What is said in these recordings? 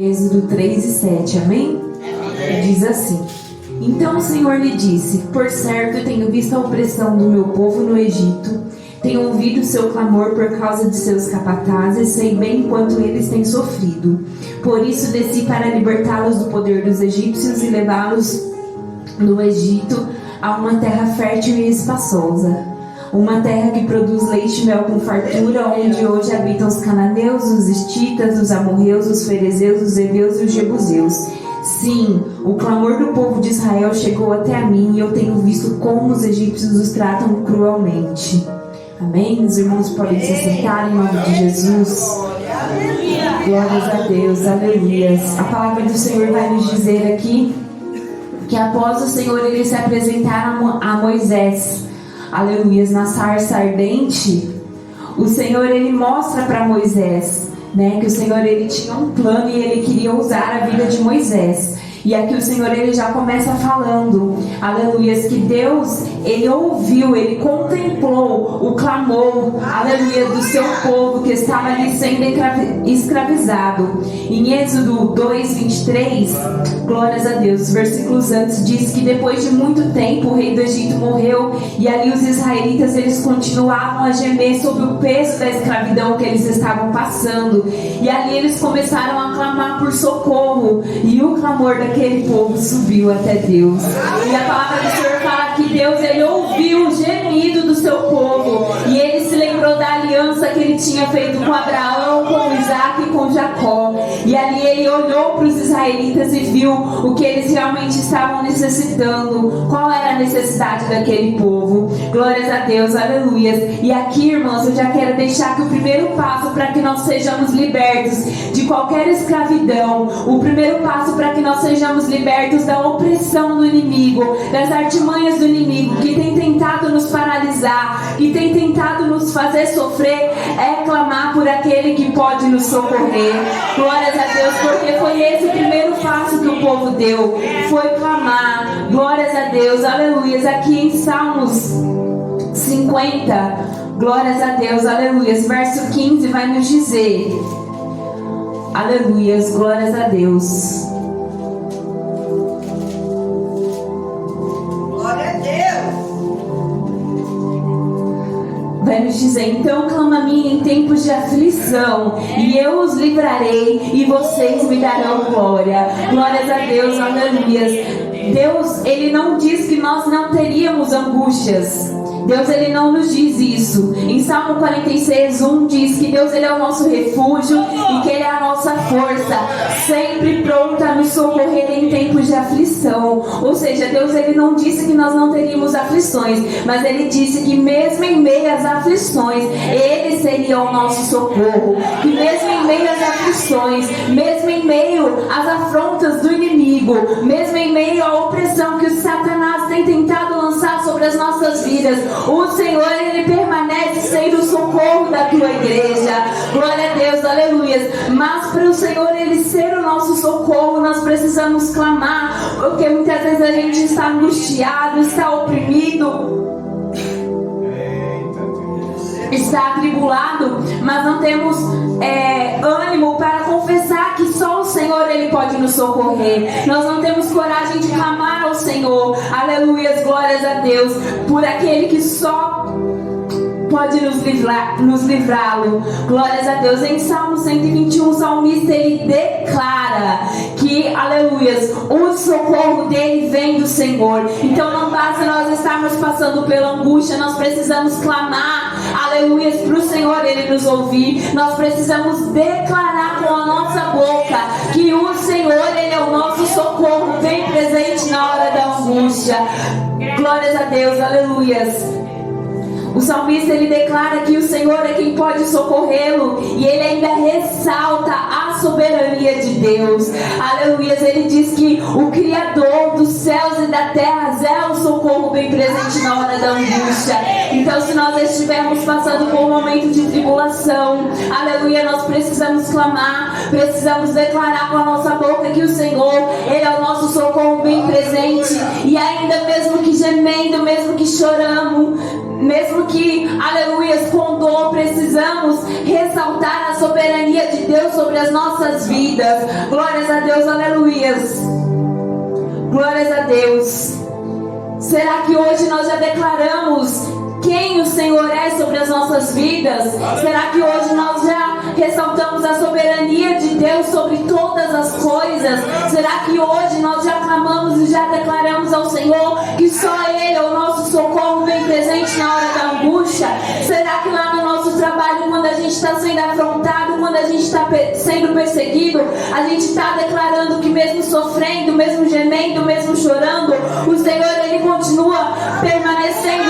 Êxodo 3:7, amém? Diz assim: Então o Senhor lhe disse: Por certo, tenho visto a opressão do meu povo no Egito, tenho ouvido o seu clamor por causa de seus capatazes, sei bem quanto eles têm sofrido. Por isso desci para libertá-los do poder dos egípcios e levá-los no Egito a uma terra fértil e espaçosa, uma terra que produz leite e mel com fartura, onde hoje habitam os cananeus, os hititas, os amorreus, os ferezeus, os heveus e os jebuseus. Sim, o clamor do povo de Israel chegou até a mim e eu tenho visto como os egípcios os tratam cruelmente. Amém? Os irmãos podem se sentar em nome de Jesus. Glórias a Deus, aleluias. A palavra do Senhor vai nos dizer aqui que após o Senhor ele se apresentar a Moisés, aleluias, na sarça ardente, o Senhor ele mostra para Moisés, que o Senhor ele tinha um plano e ele queria usar a vida de Moisés. E aqui o Senhor ele já começa falando, aleluias, que Deus ele ouviu, ele contemplou o clamor, aleluia, do seu povo que estava ali sendo escravizado. Em Êxodo 2:23, glórias a Deus, versículos antes diz que depois de muito tempo o rei do Egito morreu e ali os israelitas eles continuavam a gemer sob o peso da escravidão que eles estavam passando, e ali eles começaram a clamar por socorro, e o clamor daquele povo subiu até Deus. E a palavra do Senhor fala que Deus ele ouviu o gemido do seu povo e ele se lembrou da aliança que ele tinha feito com Abraão, com Isaac e com Jacó. E ali ele olhou para os israelitas e viu o que eles realmente estavam necessitando. Qual era a necessidade daquele povo? Glórias a Deus, aleluias. E aqui, irmãos, eu já quero deixar que o primeiro passo para que nós sejamos libertos de qualquer escravidão, o primeiro passo para que nós sejamos libertos da opressão do inimigo, das artimanhas do inimigo que tem tentado nos paralisar, que tem tentado nos fazer sofrer, é clamar por aquele que pode nos socorrer. Glórias a Deus, porque foi esse o primeiro passo que o povo deu, foi clamar. Glórias a Deus, aleluias. Aqui em Salmos 50, glórias a Deus, aleluias, verso 15 vai nos dizer, aleluias, glórias a Deus. Vai nos dizer: então clama a mim em tempos de aflição, e eu os livrarei, e vocês me darão glória. Glórias a Deus, aleluias. Deus, ele não diz que nós não teríamos angústias. Deus ele não nos diz isso. Em Salmo 46:1 diz que Deus ele é o nosso refúgio e que ele é a nossa força, sempre pronta a nos socorrer em tempos de aflição. Ou seja, Deus ele não disse que nós não teríamos aflições, mas ele disse que mesmo em meio às aflições, ele seria o nosso socorro. Que mesmo em meio às aflições, mesmo em meio às afrontas do inimigo, mesmo em meio à opressão que o Satanás tem tentado lançar sobre as nossas vidas, o Senhor ele permanece sendo o socorro da tua igreja. Glória a Deus, aleluias. Mas para o Senhor ele ser o nosso socorro, nós precisamos clamar, porque muitas vezes a gente está angustiado, está oprimido, está atribulado, mas não temos ânimo para confessar que só o Senhor ele pode nos socorrer. Nós não temos coragem de clamar ao Senhor, aleluias, glórias a Deus, por aquele que só pode nos livrá-lo. Glórias a Deus. Em Salmo 121, o salmista ele declara que, aleluias, o socorro dele vem do Senhor. Então não basta nós estarmos passando pela angústia, nós precisamos clamar, aleluias, para o Senhor ele nos ouvir. Nós precisamos declarar com a nossa boca que o Senhor ele é o nosso socorro, bem presente na hora da angústia. Glórias a Deus, aleluias. O salmista ele declara que o Senhor é quem pode socorrê-lo, e ele ainda ressalta a soberania de Deus. Aleluias, ele diz que o Criador dos céus e da terra é o socorro bem presente na hora da angústia. Então se nós estivermos passando por um momento de tribulação, aleluia, nós precisamos clamar, precisamos declarar com a nossa boca que o Senhor ele é o nosso socorro bem presente, e ainda mesmo que gemendo, mesmo que choramos, Mesmo que, aleluias, com dor, precisamos ressaltar a soberania de Deus sobre as nossas vidas. Glórias a Deus, aleluias. Glórias a Deus. Será que hoje nós já declaramos quem o Senhor é sobre as nossas vidas? Será que hoje nós já ressaltamos a soberania de Deus sobre todas as coisas? Será que hoje nós já clamamos e já declaramos ao Senhor que só Ele é o nosso socorro bem presente na hora da angústia? Será que lá no nosso trabalho, quando a gente está sendo afrontado, quando a gente está sendo perseguido, a gente está declarando que mesmo sofrendo, mesmo gemendo, mesmo chorando, o Senhor, Ele continua permanecendo,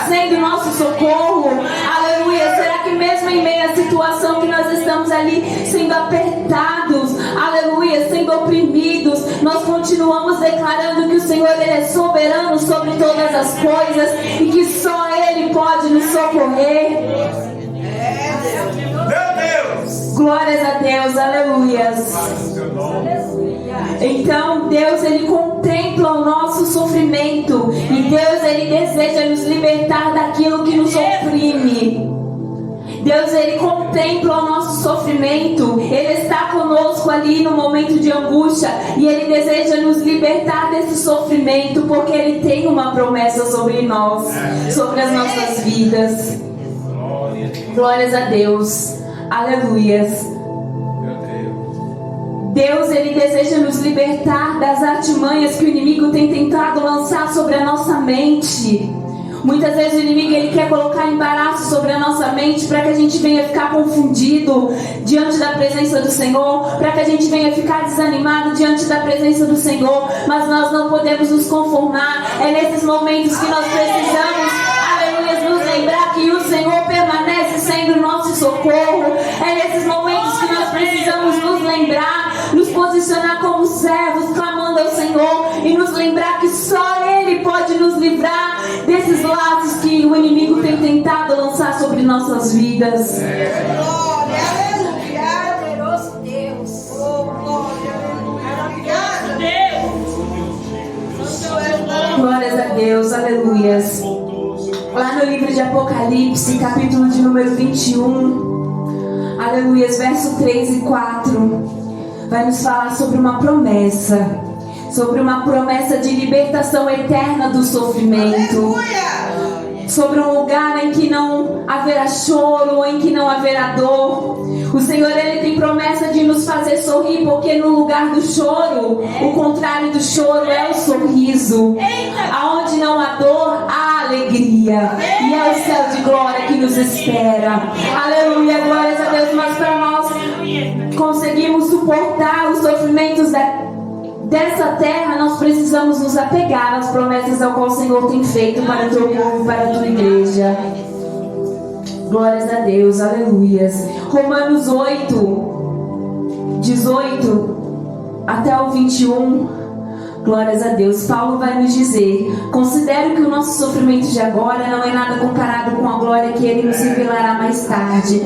sendo nosso socorro? Aleluia. Será que mesmo em meio à situação que nós estamos ali sendo apertados, aleluia, sendo oprimidos, nós continuamos declarando que o Senhor, Ele é soberano sobre todas as coisas e que só Ele pode nos socorrer? Meu Deus! Glórias a Deus, aleluias. Então Deus, Ele contempla o nosso sofrimento, e Deus, Ele deseja nos libertar daquilo que nos oprime. Deus, Ele contempla o nosso sofrimento. Ele está conosco ali no momento de angústia, e Ele deseja nos libertar desse sofrimento, porque Ele tem uma promessa sobre nós, sobre as nossas vidas. Glórias a Deus, aleluias. Deus, Ele deseja nos libertar das artimanhas que o inimigo tem tentado lançar sobre a nossa mente. Muitas vezes o inimigo, ele quer colocar embaraço sobre a nossa mente para que a gente venha ficar confundido diante da presença do Senhor, para que a gente venha ficar desanimado diante da presença do Senhor. Mas nós não podemos nos conformar. É nesses momentos que nós precisamos, aleluia, nos lembrar que o Senhor permanece sendo o nosso socorro. É nesses momentos que nós precisamos nos lembrar, nos posicionar como servos, clamando ao Senhor, e nos lembrar que só Ele pode nos livrar desses laços que o inimigo tem tentado lançar sobre nossas vidas. Glória, aleluia, poderoso Deus. Oh, glória, Deus. Glórias a Deus, aleluias. Lá no livro de Apocalipse, capítulo de número 21, aleluias, verso 3 e 4, vai nos falar sobre uma promessa. Sobre uma promessa de libertação eterna do sofrimento. Aleluia! Sobre um lugar em que não haverá choro, em que não haverá dor. O Senhor, Ele tem promessa de nos fazer sorrir, porque no lugar do choro, o contrário do choro é o sorriso. Aonde não há dor, há alegria. E é o céu de glória que nos espera. Aleluia, glórias a Deus. Mas para nós conseguirmos suportar os sofrimentos dessa terra, nós precisamos nos apegar às promessas ao qual o Senhor tem feito para o teu povo, para a tua igreja. Glórias a Deus, aleluias. Romanos 8, 18 até o 21. Glórias a Deus. Paulo vai nos dizer: considero que o nosso sofrimento de agora não é nada comparado com a glória que Ele nos revelará mais tarde,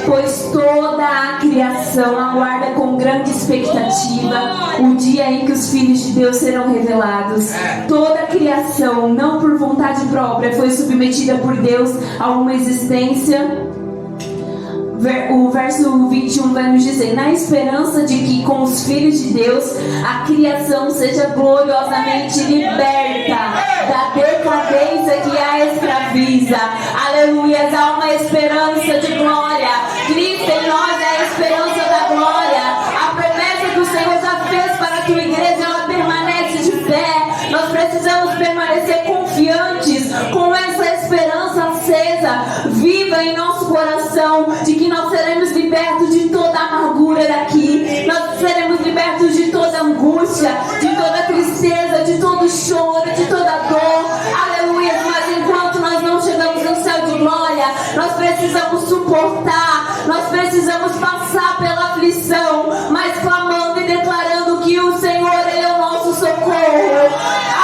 pois toda a criação aguarda com grande expectativa o dia em que os filhos de Deus serão revelados. Toda a criação, não por vontade própria, foi submetida por Deus a uma existência. O verso 21 vai nos dizer: na esperança de que com os filhos de Deus a criação seja gloriosamente liberta da decadência que a escraviza. Aleluia, há uma esperança de glória. Cristo em nós é a esperança da glória. A promessa que o Senhor já fez para a tua igreja, ela permanece de pé. Nós precisamos permanecer confiantes com essa esperança acesa, viva em nosso coração, de que nós seremos libertos de toda a amargura daqui, nós seremos libertos de toda angústia, de toda tristeza, de todo choro, de toda dor. Aleluia. Mas enquanto nós não chegamos no céu de glória, nós precisamos suportar, nós precisamos passar pela aflição, mas clamando e declarando que o Senhor, Ele é o nosso socorro.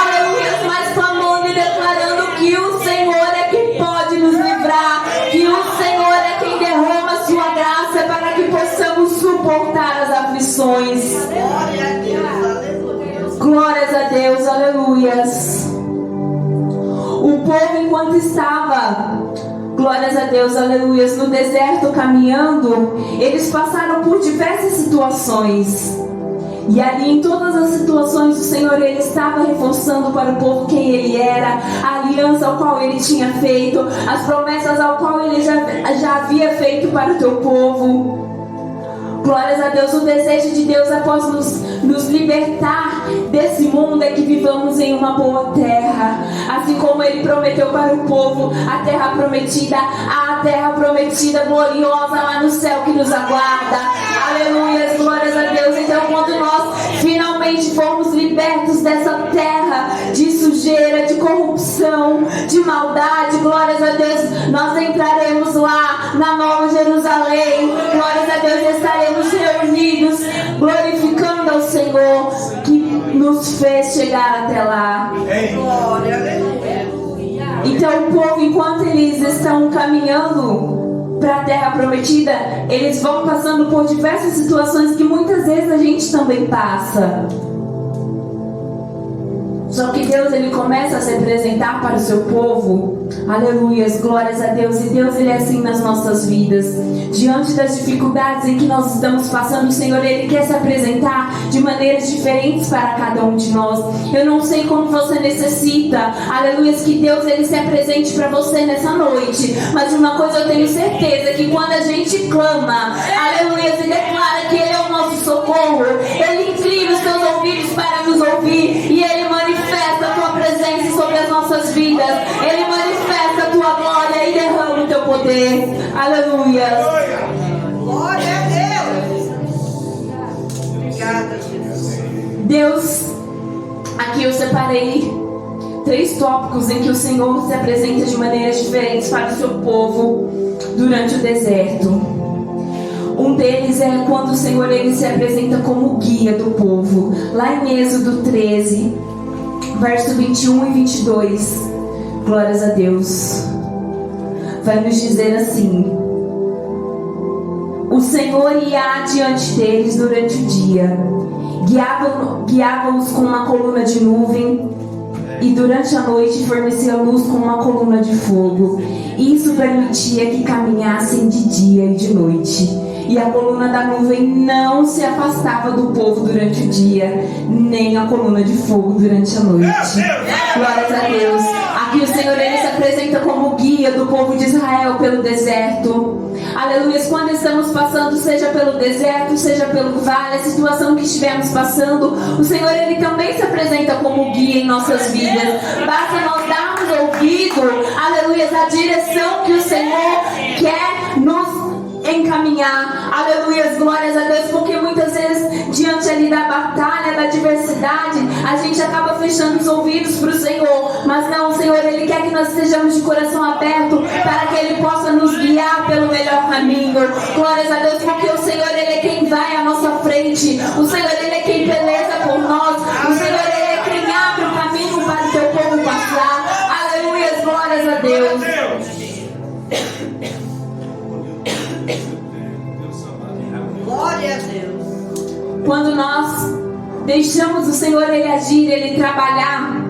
Aleluia. Mas clamando e declarando que o Senhor é quem pode nos livrar, que o Senhor é quem derrama a sua graça para que possamos suportar as aflições. Glórias a Deus, aleluias. O povo, enquanto estava, glórias a Deus, aleluias, no deserto caminhando, eles passaram por diversas situações. E ali em todas as situações o Senhor ele estava reforçando para o povo quem ele era, a aliança ao qual ele tinha feito, as promessas ao qual ele já havia feito para o teu povo. Glórias a Deus, o desejo de Deus após nos libertar desse mundo é que vivamos em uma boa terra. Assim como Ele prometeu para o povo, a terra prometida gloriosa lá no céu que nos aguarda. Aleluia, glórias a Deus. Então quando nós finalmente formos libertos dessa terra de sujeira, de corrupção, de maldade, glórias a Deus, nós entraremos lá na Nova Jerusalém. Glórias a Deus, estaremos reunidos, glorificando ao Senhor que nos fez chegar até lá. Glória, aleluia. Então o povo, enquanto eles estão caminhando para a terra prometida, eles vão passando por diversas situações que muitas vezes a gente também passa. Só que Deus ele começa a se apresentar para o seu povo. Aleluias, glórias a Deus. E Deus ele é assim nas nossas vidas. Diante das dificuldades em que nós estamos passando, o Senhor ele quer se apresentar de maneiras diferentes para cada um de nós. Eu não sei como você necessita, aleluias, que Deus ele se apresente para você nessa noite. Mas uma coisa eu tenho certeza, que quando a gente clama, aleluias, e declara que Ele é o nosso socorro, Ele inclina os seus ouvidos para nos ouvir. E Ele manifesta a tua presença sobre as nossas vidas. Ele manifesta a tua glória e derrama o teu poder. Aleluia. Glória a Deus. Obrigada, Jesus. Deus, aqui eu separei 3 tópicos em que o Senhor se apresenta de maneiras diferentes para o seu povo durante o deserto. Um deles é quando o Senhor ele se apresenta como guia do povo. Lá em Êxodo 13, verso 21 e 22. Glórias a Deus. Vai nos dizer assim: o Senhor ia adiante deles durante o dia, guiava-os com uma coluna de nuvem, e durante a noite fornecia luz com uma coluna de fogo. Isso permitia que caminhassem de dia e de noite. E a coluna da nuvem não se afastava do povo durante o dia, nem a coluna de fogo durante a noite. Glórias a Deus. Aqui o Senhor ele se apresenta como guia do povo de Israel pelo deserto. Aleluia. Quando estamos passando, seja pelo deserto, seja pelo vale, a situação que estivermos passando, o Senhor ele também se apresenta como guia em nossas vidas. Basta nós darmos ouvido, aleluia, à direção que o Senhor quer nos encaminhar. Aleluia, glórias a Deus, porque muitas vezes diante ali da batalha, da adversidade, a gente acaba fechando os ouvidos para o Senhor. Mas não, o Senhor ele quer que nós estejamos de coração aberto para que Ele possa nos guiar pelo melhor caminho. Glórias a Deus, porque o Senhor ele é quem vai à nossa frente. O Senhor ele é quem peleja por nós. O Senhor ele é quem abre o caminho para o teu povo passar. Aleluia, glórias a Deus. Glória a Deus. Quando nós deixamos o Senhor ele agir, ele trabalhar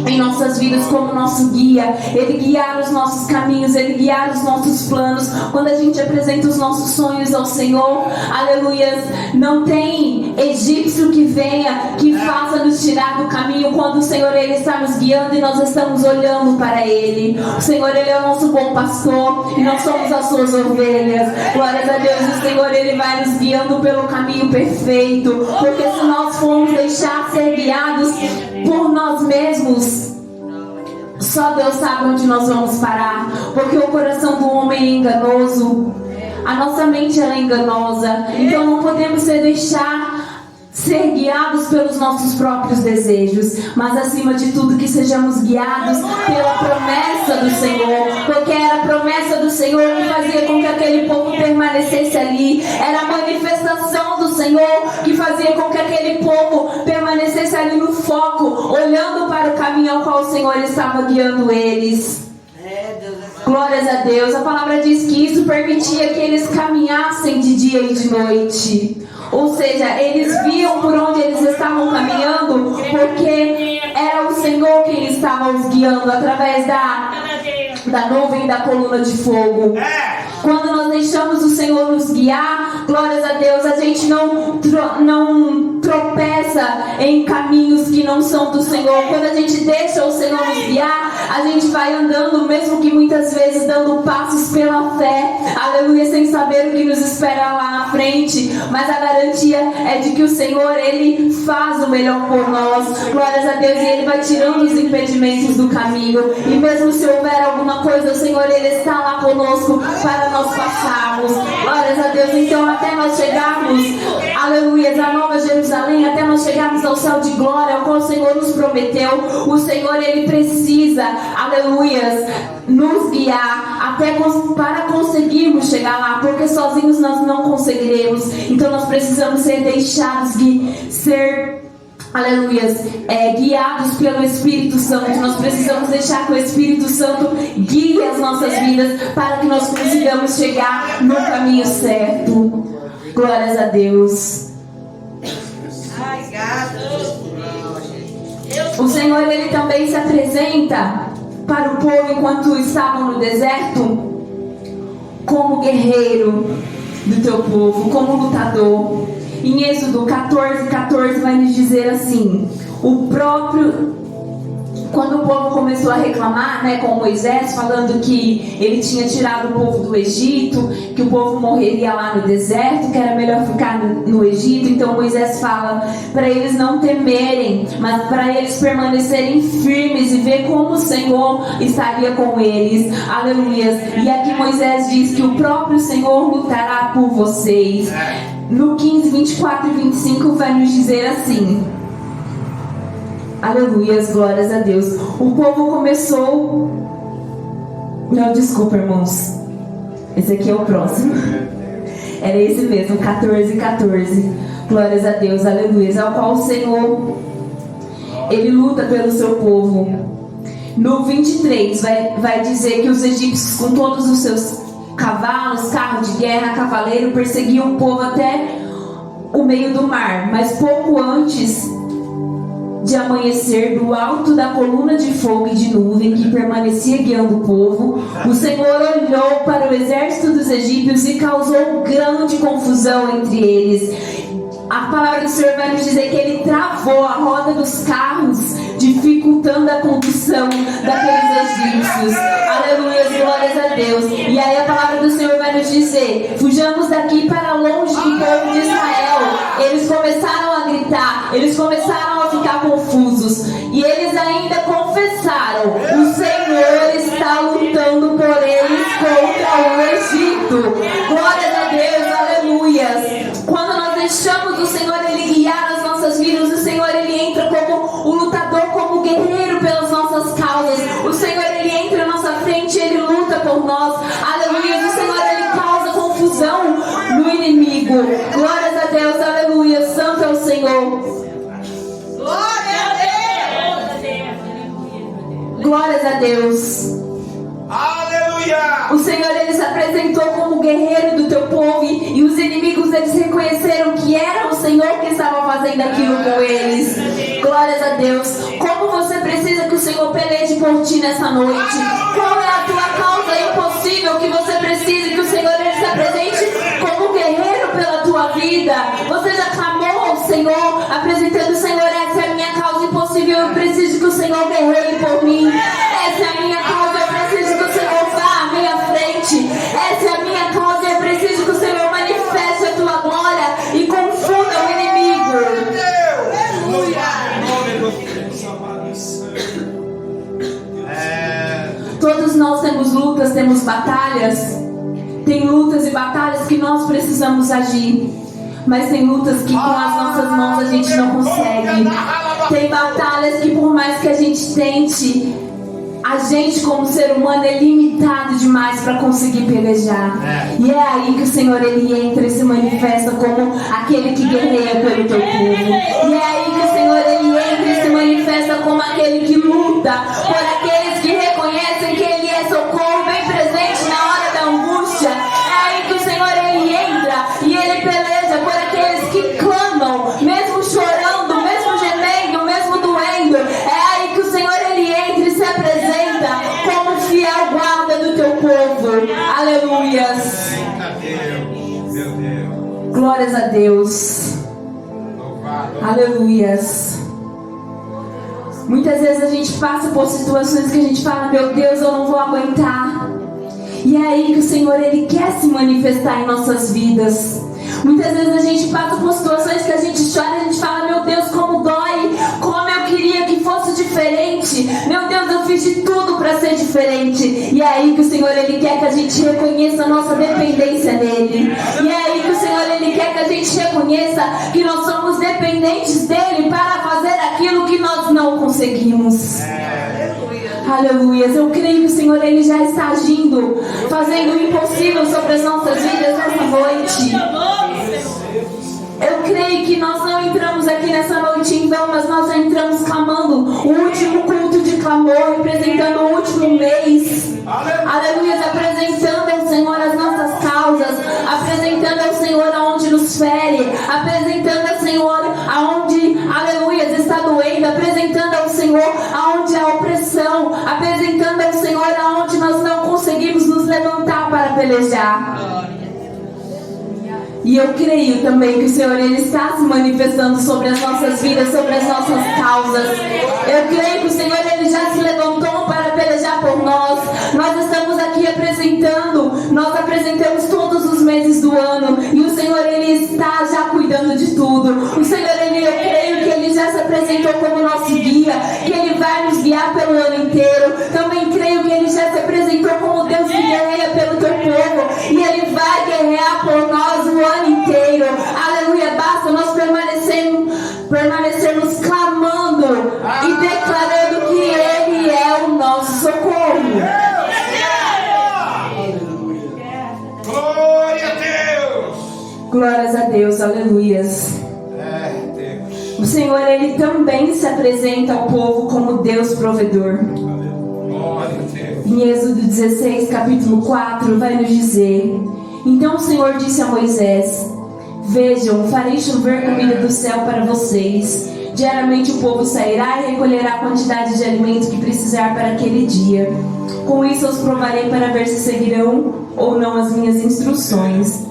em nossas vidas como nosso guia, Ele guiar os nossos caminhos, Ele guiar os nossos planos, quando a gente apresenta os nossos sonhos ao Senhor, aleluia, não tem egípcio que venha, que faça nos tirar do caminho, quando o Senhor Ele está nos guiando e nós estamos olhando para Ele. O Senhor Ele é o nosso bom pastor e nós somos as suas ovelhas. Glórias a Deus, o Senhor Ele vai nos guiando pelo caminho perfeito, porque se nós formos deixar ser guiados por nós mesmos, só Deus sabe onde nós vamos parar, porque o coração do homem é enganoso, a nossa mente ela é enganosa, então não podemos ser guiados pelos nossos próprios desejos, mas acima de tudo que sejamos guiados pela promessa do Senhor, porque era a promessa do Senhor que fazia com que aquele povo permanecesse ali, era a manifestação do Senhor que fazia com que aquele povo permanecesse ali no foco, olhando para o caminho ao qual o Senhor estava guiando eles. Glórias a Deus. A palavra diz que isso permitia que eles caminhassem de dia e de noite. Ou seja, eles viam por onde eles estavam caminhando, porque era o Senhor quem estava os guiando através da nuvem e da coluna de fogo. Quando nós deixamos o Senhor nos guiar, glórias a Deus, a gente não tropeça em caminhos que não são do Senhor. Quando a gente deixa o Senhor nos guiar, a gente vai andando, mesmo que muitas vezes dando passos pela fé, aleluia, sem saber o que nos espera lá na frente, mas a garantia é de que o Senhor, Ele faz o melhor por nós, glórias a Deus, e Ele vai tirando os impedimentos do caminho, e mesmo se houver alguma coisa, o Senhor, Ele está lá conosco para nós passarmos, glórias a Deus. Então até nós chegarmos, aleluia, a Nova Jerusalém, até nós chegarmos ao céu de glória, ao qual o Senhor nos prometeu, o Senhor, Ele precisa, aleluia, nos guiar para conseguirmos chegar lá, porque sozinhos nós não conseguiremos. Então nós precisamos ser deixados aleluias, guiados pelo Espírito Santo. Nós precisamos deixar que o Espírito Santo guie as nossas vidas para que nós consigamos chegar no caminho certo. Glórias a Deus. O Senhor, Ele também se apresenta para o povo enquanto estavam no deserto como guerreiro do teu povo, como lutador. Em Êxodo 14 vai nos dizer assim: quando o povo começou a reclamar, com Moisés, falando que ele tinha tirado o povo do Egito, que o povo morreria lá no deserto, que era melhor ficar no Egito. Então Moisés fala para eles não temerem, mas para eles permanecerem firmes e ver como o Senhor estaria com eles. Aleluia. E aqui Moisés diz que o próprio Senhor lutará por vocês. No 15, 24 e 25 vai nos dizer assim: aleluias, glórias a Deus. O povo começou... Não, desculpa, irmãos, esse aqui é o próximo. Era esse mesmo, 14. Glórias a Deus, aleluias. Ao qual o Senhor, Ele luta pelo seu povo. No 23 vai dizer que os egípcios, com todos os seus cavalos, carros de guerra, cavaleiro, perseguiam o povo até o meio do mar. Mas pouco antes de amanhecer, do alto da coluna de fogo e de nuvem que permanecia guiando o povo, o Senhor olhou para o exército dos egípcios e causou grande confusão entre eles. A palavra do Senhor vai nos dizer que Ele travou a roda dos carros, dificultando a condução daqueles egípcios. Aleluia, glórias a Deus. E aí a palavra do Senhor vai nos dizer: fujamos daqui para longe do povo de Israel. Eles começaram a gritar, eles começaram a ficar confusos, e eles ainda confessaram: o Senhor está lutando por eles contra o Egito. Glórias a Deus, aleluia. Quando nós deixamos o Senhor, Ele guiar as nossas vidas, o Senhor, Ele entra como o lutador, como o guerreiro pelas nossas causas. O Senhor, Ele entra na nossa frente, Ele luta por nós. Aleluia. O Senhor, Ele causa confusão no inimigo. Glórias a Deus, aleluia. Santo é o Senhor. Glória a Deus. Glórias a Deus. Aleluia! O Senhor, Ele se apresentou como guerreiro do teu povo, e os inimigos, eles reconheceram que era o Senhor que estava fazendo aquilo com eles. Glórias a Deus. Como você precisa que o Senhor peleje por ti nessa noite? Qual é a tua causa impossível que você precisa que o Senhor, Ele se apresente como guerreiro pela tua vida? Você já clamou ao Senhor, apresentando: Senhor, essa é a minha causa impossível, eu preciso que o Senhor guerreie por mim. Essa é a minha causa, eu preciso que o Senhor vá à minha frente. Essa é a minha causa, eu preciso que o Senhor manifeste a tua glória e confunda o inimigo. Todos nós temos lutas, temos batalhas. Tem lutas e batalhas que nós precisamos agir, mas tem lutas que com as nossas mãos a gente não consegue. Tem batalhas que por mais que a gente tente, a gente como ser humano é limitado demais para conseguir pelejar. E é aí que o Senhor, Ele entra e se manifesta como aquele que guerreia pelo teu povo. E é aí que o Senhor, Ele entra e se manifesta como aquele que luta por aqueles que reconhecem que Ele é socorro bem presente na hora da angústia. É aí que o Senhor, Ele entra e Ele peleja por aqueles que clamam, mesmo chorando, mesmo gemendo, mesmo doendo. É aí que o Senhor, Ele entra e se apresenta como fiel guarda Glórias a Deus. Aleluias. Muitas vezes a gente passa por situações que a gente fala: meu Deus, eu não vou aguentar. E é aí que o Senhor, Ele quer se manifestar em nossas vidas. Muitas vezes a gente passa por situações que a gente chora e a gente fala: meu Deus, como dói, como eu queria que fosse diferente. Meu Deus, eu fiz de tudo para ser diferente. E é aí que o Senhor, Ele quer que a gente reconheça a nossa dependência nele. E é aí que o Senhor, Ele quer que a gente reconheça que nós somos dependentes dele para fazer aquilo que nós não conseguimos. Aleluia. Eu creio que o Senhor, Ele já está agindo, fazendo o impossível sobre as nossas vidas nessa noite. Eu creio que nós não entramos aqui nessa noite em vão, mas nós já entramos clamando o último culto de clamor, representando o último mês. Aleluia. Apresentando ao Senhor as nossas causas, apresentando ao Senhor aonde nos fere, apresentando ao Senhor aonde, aleluia, está doendo, apresentando ao Senhor aonde há opressão, apresentando ao Senhor aonde nós não conseguimos nos levantar para pelejar. E eu creio também que o Senhor, Ele está se manifestando sobre as nossas vidas, sobre as nossas causas. Eu creio que o Senhor, Ele já se levantou para pelejar por nós. Nós estamos aqui apresentando, nós apresentamos todos os meses do ano. E o Senhor, Ele está já cuidando de tudo. O Senhor, Ele, eu creio que Ele já se apresentou como nosso guia, que Ele vai nos guiar pelo ano inteiro. Também creio que Ele já se apresentou como Deus que guerreia pelo teu povo. E Ele vai guerrear por nós o ano inteiro. Aleluia. Basta nós permanecermos clamando e declarando que Ele é o nosso socorro. Glória a Deus. Glórias a Deus. Aleluias. O Senhor, Ele também se apresenta ao povo como Deus provedor. Em Êxodo 16, capítulo 4, vai nos dizer: então o Senhor disse a Moisés: vejam, farei chover comida do céu para vocês. Diariamente o povo sairá e recolherá a quantidade de alimento que precisar para aquele dia. Com isso eu os provarei para ver se seguirão ou não as minhas instruções.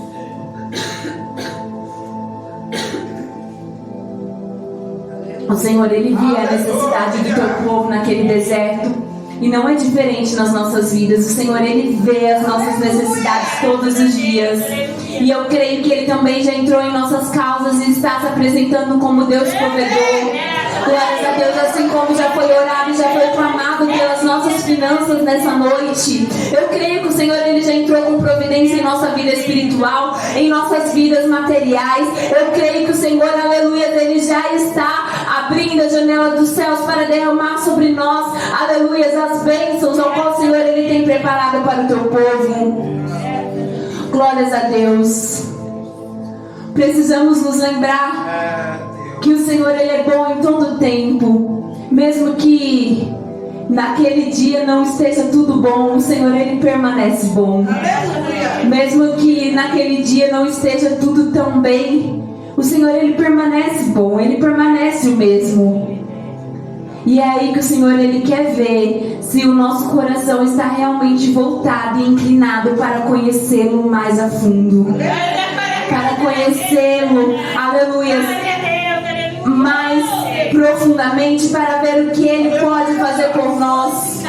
O Senhor, Ele via a necessidade do teu povo naquele deserto. E não é diferente nas nossas vidas. O Senhor, Ele vê as nossas necessidades todos os dias. E eu creio que Ele também já entrou em nossas causas e está se apresentando como Deus provedor. Glórias a Deus, assim como já foi orado e já foi clamado pelas nossas finanças nessa noite. Eu creio que o Senhor, Ele já entrou com providência em nossa vida espiritual, em nossas vidas materiais. Eu creio que o Senhor, aleluia, Ele já está abrindo a janela dos céus para derramar sobre nós, aleluia, as bênçãos ao qual o Senhor, Ele tem preparado para o teu povo. Glórias a Deus. Precisamos nos lembrar que o Senhor, Ele é bom em todo tempo. Mesmo que naquele dia não esteja tudo bom, o Senhor, Ele permanece bom. Mesmo que naquele dia não esteja tudo tão bem, o Senhor, Ele permanece bom. Ele permanece o mesmo. E é aí que o Senhor, Ele quer ver se o nosso coração está realmente voltado e inclinado para conhecê-lo mais a fundo. Para conhecê-lo, aleluia, mais profundamente, para ver o que Ele pode fazer por nós.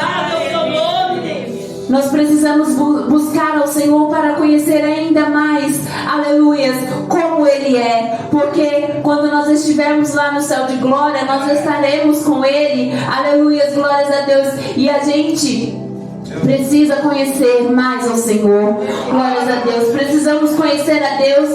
Nós precisamos buscar ao Senhor para conhecer ainda mais, aleluia, como Ele é. Porque quando nós estivermos lá no céu de glória, nós estaremos com Ele, aleluia, glórias a Deus. E a gente precisa conhecer mais ao Senhor. Glórias a Deus. Precisamos conhecer a Deus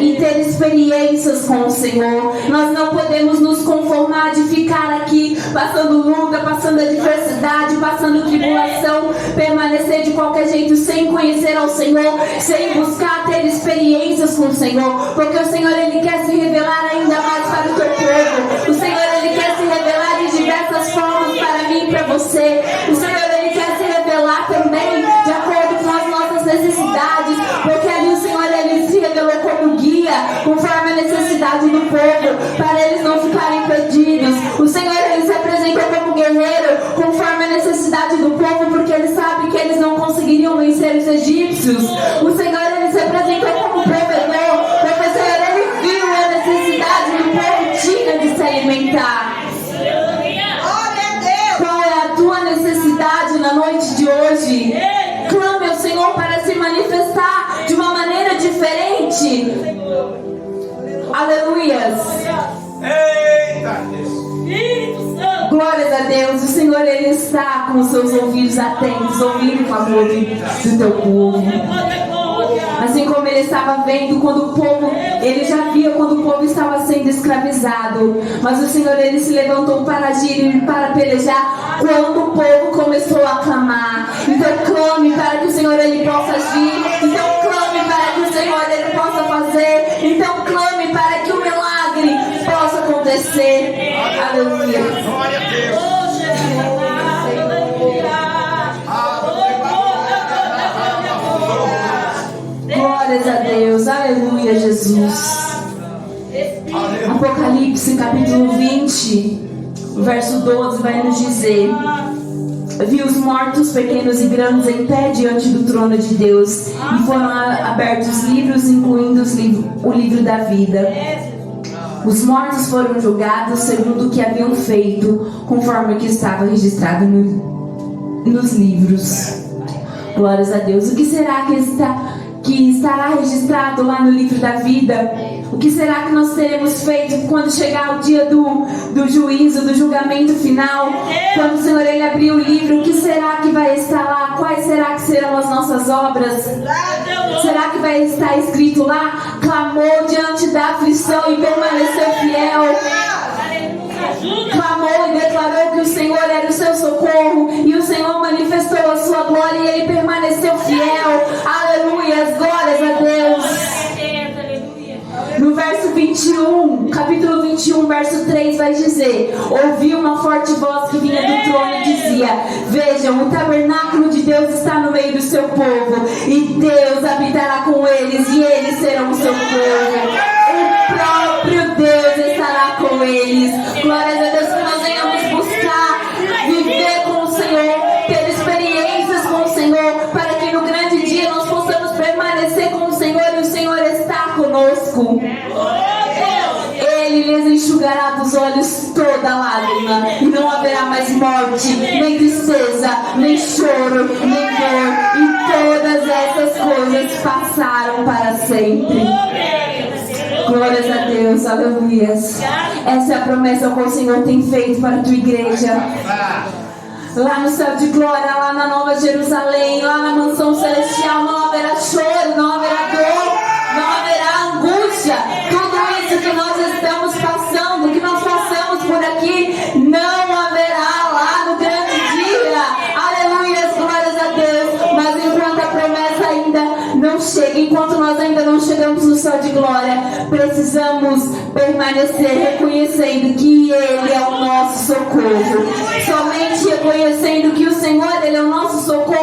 e ter experiências com o Senhor. Nós não podemos nos conformar de ficar aqui passando luta, passando adversidade, passando tribulação, permanecer de qualquer jeito sem conhecer ao Senhor, sem buscar ter experiências com o Senhor. Porque o Senhor, Ele quer se revelar ainda mais para o teu povo. O Senhor, Ele quer se revelar de diversas formas para mim e para você. O Senhor, Ele quer se revelar também de acordo com as nossas necessidades, porque ali o Senhor, Ele se revelou como guia, conforme a necessidade do povo, para eles não ficarem perdidos. O Senhor, Ele se apresentou como guerreiro, conforme a necessidade do povo, porque Ele sabe que eles não conseguiriam vencer os egípcios. O Senhor, Ele se apresentou como provedor, professor alimentar. Glória a Deus. Qual é a tua necessidade na noite de hoje? Clame ao Senhor para se manifestar de uma maneira diferente. Aleluias. Eita, Deus. Espírito Santo. Glórias a Deus. O Senhor, Ele está com os seus ouvidos atentos, ouvindo o clamor do teu povo. Assim como Ele estava vendo quando o povo, Ele já via quando o povo estava sendo escravizado. Mas o Senhor, Ele se levantou para agir e para pelejar quando o povo começou a clamar. Então clame para que o Senhor, Ele possa agir. Então clame para que o Senhor, Ele possa fazer. Então clame para que o milagre possa acontecer. Aleluia. Glória a Deus. Glórias a Deus, aleluia, Jesus. Apocalipse capítulo 20, verso 12 vai nos dizer: vi os mortos, pequenos e grandes, em pé diante do trono de Deus, e foram abertos livros, incluindo o livro da vida. Os mortos foram julgados segundo o que haviam feito, conforme o que estava registrado nos livros. Glórias a Deus. O que será que estará registrado lá no livro da vida? O que será que nós teremos feito quando chegar o dia do juízo, do julgamento final? Quando o Senhor, Ele abrir o livro, o que será que vai estar lá? Quais será que serão as nossas obras? Será que vai estar escrito lá? Clamou diante da aflição e permaneceu fiel. Clamou e declarou que o Senhor era o seu socorro, e o Senhor manifestou a sua glória e Ele permaneceu fiel. Aleluia, glórias a Deus. No verso 21, capítulo 21, verso 3 vai dizer: ouvi uma forte voz que vinha do trono e dizia: vejam, o tabernáculo de Deus está no meio do seu povo, e Deus habitará com eles, e eles serão o seu povo. O próprio Deus estará com eles. Glórias a Deus, que nós venhamos buscar viver com o Senhor, ter experiências com o Senhor, para que no grande dia nós possamos permanecer com o Senhor, e o Senhor está conosco. Ele lhes enxugará dos olhos toda lágrima, e não haverá mais morte, nem tristeza, nem choro, nem dor, e todas essas coisas passaram para sempre. Glórias a Deus, aleluias. Essa é a promessa que o Senhor tem feito para a tua igreja. Lá no céu de glória, lá na Nova Jerusalém, lá na mansão celestial, não haverá choro, não haverá dor, não haverá angústia. Tudo isso que nós estamos passando, que nós passamos por aqui, não haverá lá no grande dia. Aleluia, glórias a Deus. Mas enquanto a promessa ainda não chega, enquanto nós ainda não chegamos no céu de glória, precisamos permanecer reconhecendo que Ele é o nosso socorro. Somente reconhecendo que o Senhor, Ele é o nosso socorro,